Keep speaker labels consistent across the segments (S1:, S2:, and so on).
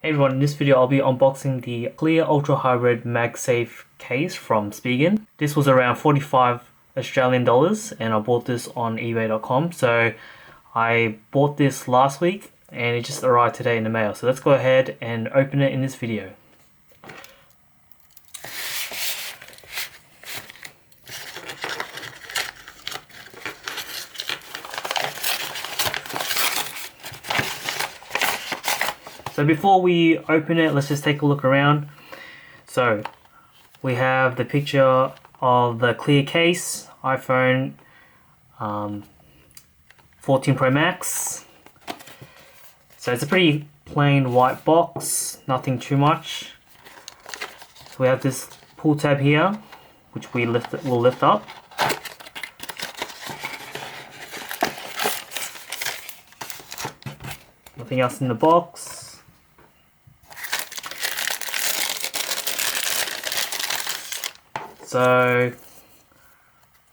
S1: Hey everyone, in this video I'll be unboxing the clear ultra hybrid MagSafe case from Spigen. This was around 45 Australian dollars and I bought this on ebay.com. So I bought this last week and it just arrived today in the mail. So let's go ahead and open it in this video. So before we open it, let's just take a look around. So we have the picture of the clear case, iPhone 14 Pro Max. So it's a pretty plain white box, nothing too much. So we have this pull tab here, which will lift up. Nothing else in the box. So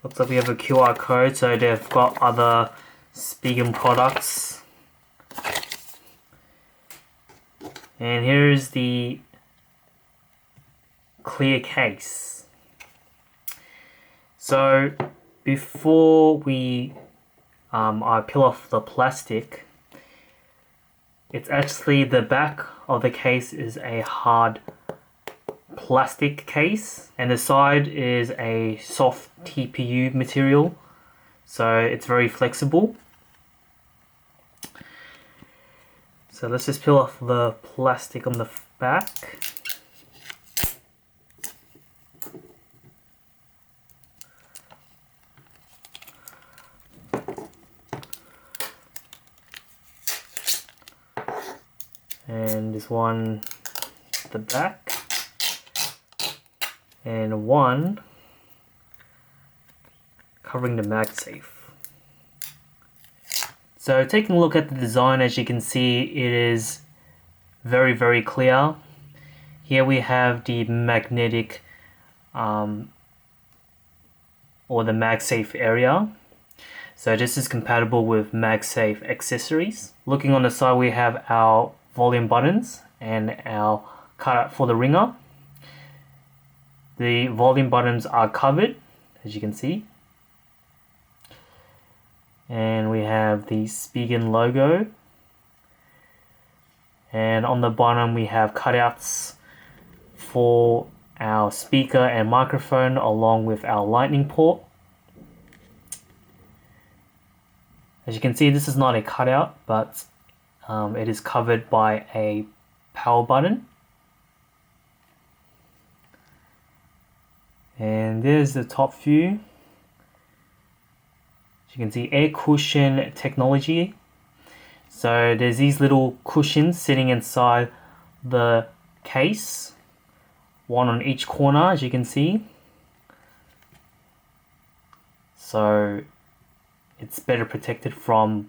S1: looks like we have a QR code, so they've got other Spigen products. And here is the clear case. So before I peel off the plastic, it's actually the back of the case is a hard plastic case and the side is a soft TPU material, so it's very flexible. So let's just peel off the plastic on the back. And this one at the back. And one covering the MagSafe. So taking a look at the design, as you can see, it is very clear. Here we have the magnetic or the MagSafe area. So this is compatible with MagSafe accessories. Looking on the side, we have our volume buttons and our cutout for the ringer. The volume buttons are covered, as you can see. And we have the Spigen logo. And on the bottom we have cutouts for our speaker and microphone along with our lightning port. As you can see, this is not a cutout, but it is covered by a power button. And there's the top view. As you can see, air cushion technology. So there's these little cushions sitting inside the case, one on each corner, as you can see. So it's better protected from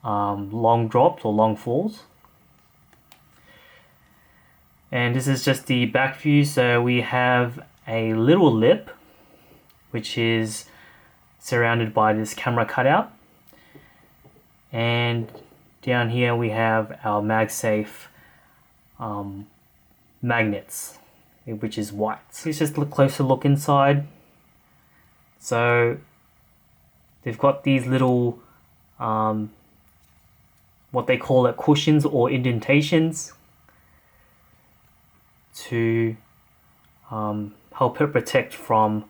S1: long drops or long falls. And this is just the back view. So we have a little lip, which is surrounded by this camera cutout. And down here we have our MagSafe magnets, which is white. Let's just look closer look inside. So they've got these little what they call it, cushions or indentations to help it protect from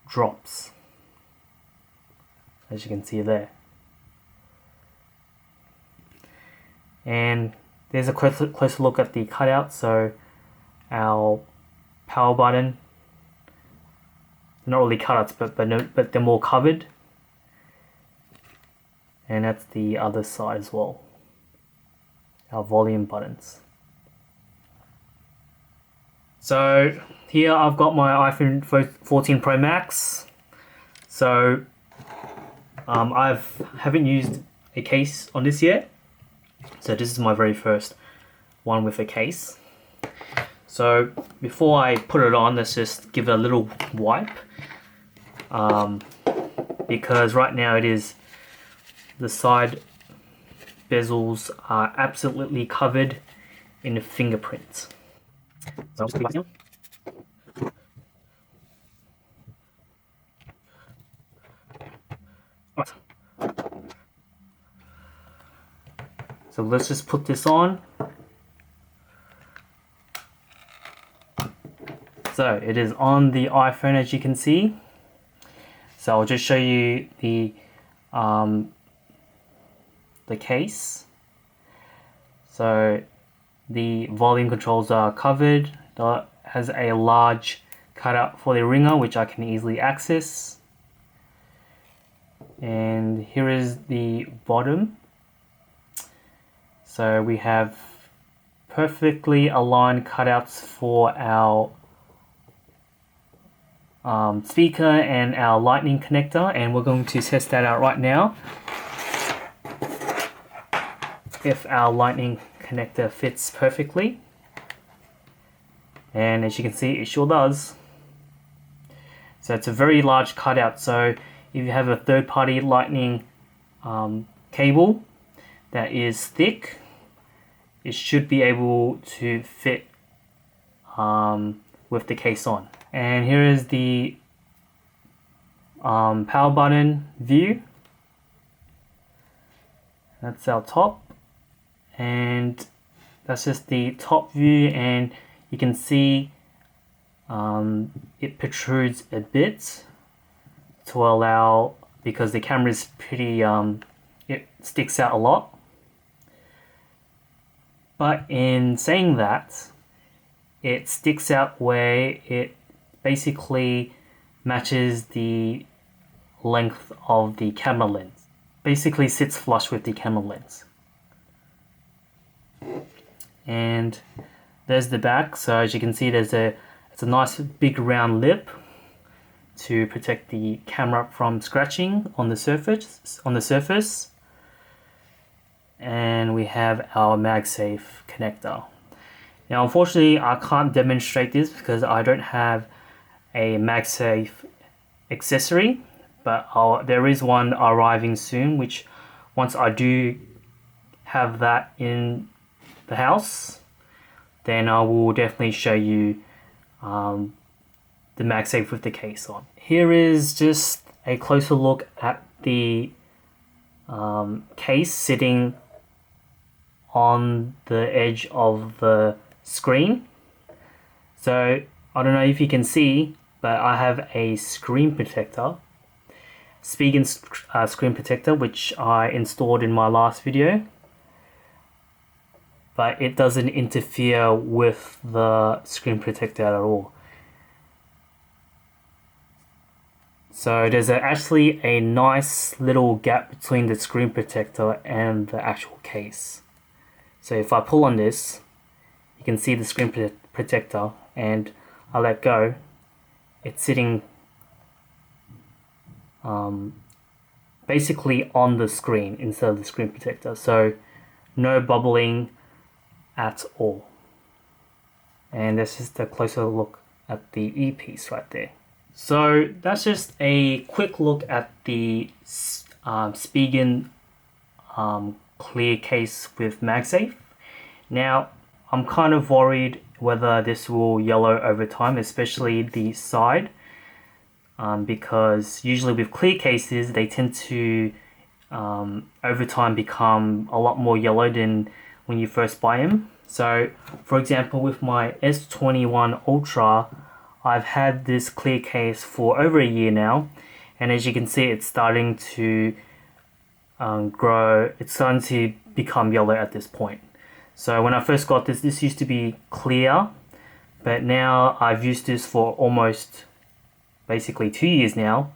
S1: drops, as you can see there. And there's a closer look at the cutout. So our power button, not really cutouts, but they're more covered. And that's the other side as well, our volume buttons. So here I've got my iPhone 14 Pro Max. So I haven't used a case on this yet. So this is my very first one with a case. So before I put it on, let's just give it a little wipe. Because right now it is the side bezels are absolutely covered in the fingerprints. So I'll just put it down. Right. So let's just put this on. So it is on the iPhone, as you can see. So I'll just show you the case. So the volume controls are covered. It has a large cutout for the ringer, which I can easily access. And here is the bottom. So we have perfectly aligned cutouts for our speaker and our lightning connector, and we're going to test that out right now. If our lightning connector fits perfectly, and as you can see, it sure does. So it's a very large cutout, so if you have a third-party lightning cable that is thick, it should be able to fit with the case on. And here is the power button view. That's our top, and that's just the top view, and you can see it protrudes a bit to allow, because the camera is pretty it sticks out a lot. But in saying that, it sticks out where it basically matches the length of the camera lens. Basically sits flush with the camera lens. And there's the back. So as you can see, it's a nice big round lip to protect the camera from scratching on the surface. And we have our MagSafe connector. Now, unfortunately, I can't demonstrate this because I don't have a MagSafe accessory, but there is one arriving soon, which once I do have that in the house, then I will definitely show you the MagSafe with the case on. Here is just a closer look at the case sitting on the edge of the screen. So I don't know if you can see, but I have a screen protector, Spigen screen protector, which I installed in my last video, but it doesn't interfere with the screen protector at all. So there's actually a nice little gap between the screen protector and the actual case. So if I pull on this, you can see the screen protector, and I let go, it's sitting basically on the screen instead of the screen protector. So no bubbling at all. And that's just a closer look at the earpiece right there. So that's just a quick look at the Spigen clear case with MagSafe. Now, I'm kind of worried whether this will yellow over time, especially the side, because usually with clear cases, they tend to over time become a lot more yellow than when you first buy them. So, for example, with my S21 Ultra, I've had this clear case for over a year now, and as you can see, it's starting to grow. It's starting to become yellow at this point. So when I first got this used to be clear, but now I've used this for almost basically 2 years now.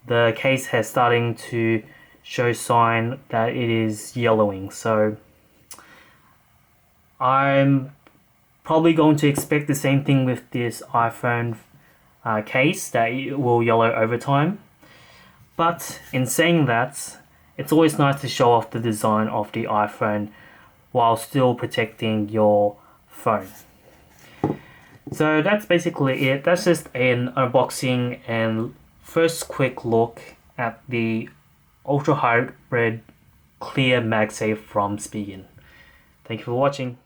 S1: The case has starting to show sign that it is yellowing. So I'm probably going to expect the same thing with this iPhone case, that it will yellow over time. But in saying that, it's always nice to show off the design of the iPhone while still protecting your phone. So that's basically it. That's just an unboxing and first quick look at the Ultra Hybrid clear MagSafe from Spigen. Thank you for watching.